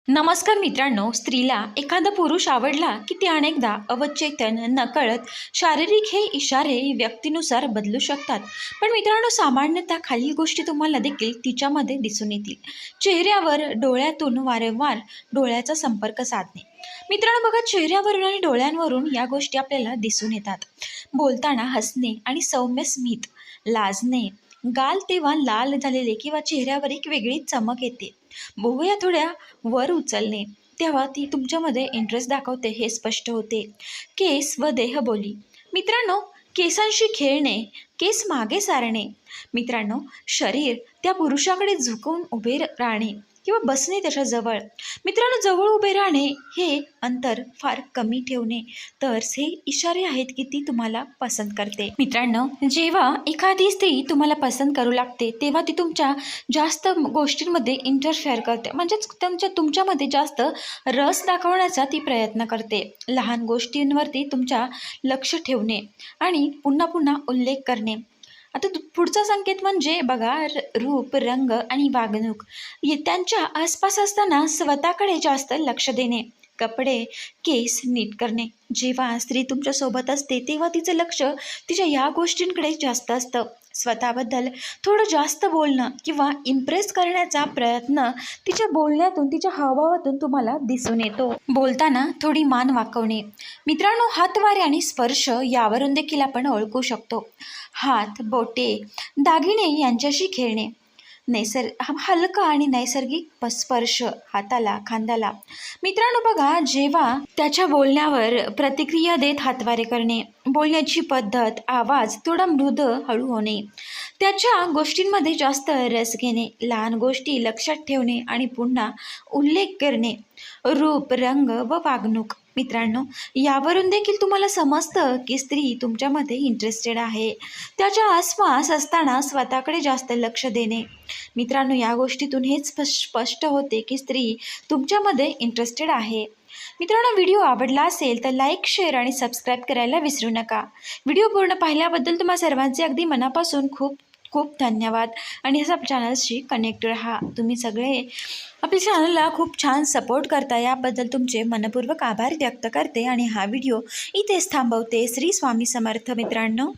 नमस्कार मित्रांनो, स्त्रीला एखादा पुरुष आवडला की ते अनेकदा अवचेतन नकळत शारीरिक हे इशारे व्यक्तीनुसार बदलू शकतात. पण मित्रांनो, सामान्यतः खालील गोष्टी तुम्हाला देखील तिच्यामध्ये दिसून येतील. चेहऱ्यावर डोळ्यातून वारंवार डोळ्याचा संपर्क साधणे. मित्रांनो बघा, चेहऱ्यावरून आणि डोळ्यांवरून या गोष्टी आपल्याला दिसून येतात. बोलताना हसणे आणि सौम्य स्मित, लाजणे, गाल तेव्हा लाल झालेले किंवा चेहऱ्यावर एक वेगळी चमक येते. भुवया थोड्या वर उचलणे, तेव्हा ती तुमच्यामध्ये इंटरेस्ट दाखवते हे स्पष्ट होते. केस व देहबोली. मित्रांनो, केसांशी खेळणे, केस मागे सारणे. मित्रांनो, शरीर त्या पुरुषाकडे झुकून उभे राहणे किंवा बसणे त्याच्या जवळ. मित्रांनो, जवळ उभे राहणे, हे अंतर फार कमी ठेवणे, तर हे इशारे आहेत की ती तुम्हाला पसंत करते. मित्रांनो, जेव्हा एखादी स्त्री तुम्हाला पसंत करू लागते तेव्हा ती तुमच्या जास्त गोष्टींमध्ये इंटरफेअर करते, म्हणजेच तुमच्यामध्ये जास्त रस दाखवण्याचा ती प्रयत्न करते. लहान गोष्टींवरती तुमच्या लक्ष ठेवणे आणि पुन्हा पुन्हा उल्लेख करणे. आता पुढचा संकेत म्हणजे बघा, रूप, रंग आणि वागणूक. त्यांच्या आसपास असताना स्वतःकडे जास्त लक्ष देणे. कपडे, केस नीट करणे. जेव्हा स्त्री तुमच्यासोबत असते तेव्हा तिचं लक्ष तिच्या या गोष्टींकडे जास्त असतं. स्वतःबद्दल थोडं जास्त बोलणं किंवा इम्प्रेस करण्याचा प्रयत्न तिच्या बोलण्यातून, तिच्या हावभावातून तुम्हाला दिसून येतो. बोलताना थोडी मान वाकवणे. मित्रांनो, हातवारे आणि स्पर्श यावरून देखील आपण ओळखू शकतो. हात, बोटे, दागिने यांच्याशी खेळणे. हलका आणि नैसर्गिक स्पर्श हाताला, खांद्याला. मित्रांनो बघा, जेव्हा त्याच्या बोलण्यावर प्रतिक्रिया देत हातवारे करणे. बोलण्याची पद्धत, आवाज थोडा मृद, हळू होणे. त्याच्या गोष्टींमध्ये जास्त रस घेणे. लहान गोष्टी लक्षात ठेवणे आणि पुन्हा उल्लेख करणे. रूप, रंग व वागणूक. मित्रांनो, यावरून देखील तुम्हाला समजतं की स्त्री तुमच्यामध्ये इंटरेस्टेड आहे. त्याच्या आसपास असताना स्वतःकडे जास्त लक्ष देणे. मित्रांनो, या गोष्टीतून हेच स्पष्ट होते की स्त्री तुमच्यामध्ये इंटरेस्टेड आहे. मित्रांनो, व्हिडिओ आवडला असेल तर लाईक, शेअर आणि सबस्क्राईब करायला विसरू नका. व्हिडिओ पूर्ण पाहिल्याबद्दल तुम्हा सर्वांचे अगदी मनापासून खूप खूप धन्यवाद. आणि ह्या चॅनलशी कनेक्ट राहा. तुम्ही सगळे आपल्या चॅनलला खूप छान सपोर्ट करता, याबद्दल तुमचे मनपूर्वक आभार व्यक्त करते आणि हा व्हिडिओ इथेच थांबवते. श्री स्वामी समर्थ मित्रांनो.